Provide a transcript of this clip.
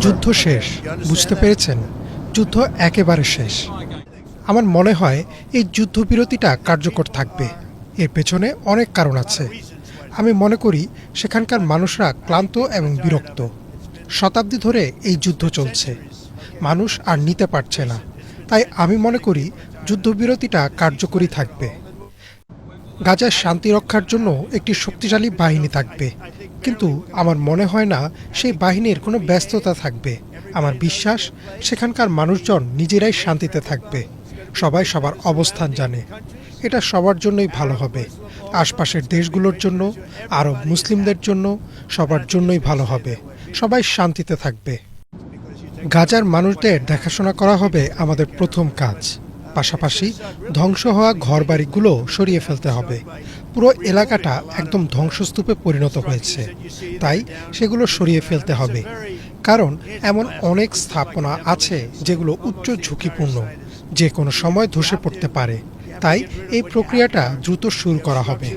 যুদ্ধ শেষ, বুঝতে পেরেছেন? যুদ্ধ একেবারে শেষ। আমার মনে হয় এই যুদ্ধবিরতিটা কার্যকর থাকবে। এর পেছনে অনেক কারণ আছে। আমি মনে করি সেখানকার মানুষরা ক্লান্ত এবং বিরক্ত। শতাব্দী ধরে এই যুদ্ধ চলছে, মানুষ আর নিতে পারছে না। তাই আমি মনে করি যুদ্ধবিরতিটা কার্যকরী থাকবে। গাজায় শান্তি রক্ষার জন্য একটি শক্তিশালী বাহিনী থাকবে, কিন্তু আমার মনে হয় না সেই বাহিনীর কোনো ব্যস্ততা থাকবে। আমার বিশ্বাস সেখানকার মানুষজন নিজেরাই শান্তিতে থাকবে। সবাই সবার অবস্থান জানে। এটা সবার জন্যই ভালো হবে। আশপাশের দেশগুলোর জন্য, আরব মুসলিমদের জন্য, সবার জন্যই ভালো হবে। সবাই শান্তিতে থাকবে। গাজার মানুষদের দেখাশোনা করা হবে আমাদের প্রথম কাজ। পাশাপাশি ধ্বংস হওয়া ঘরবাড়িগুলো সরিয়ে ফেলতে হবে। পুরো এলাকাটা একদম ধ্বংসস্তূপে পরিণত হয়েছে, তাই সেগুলো সরিয়ে ফেলতে হবে। কারণ এমন অনেক স্থাপনা আছে যেগুলো উচ্চ ঝুঁকিপূর্ণ, যে কোনো সময় ধসে পড়তে পারে। তাই এই প্রক্রিয়াটা দ্রুত শুরু করা হবে।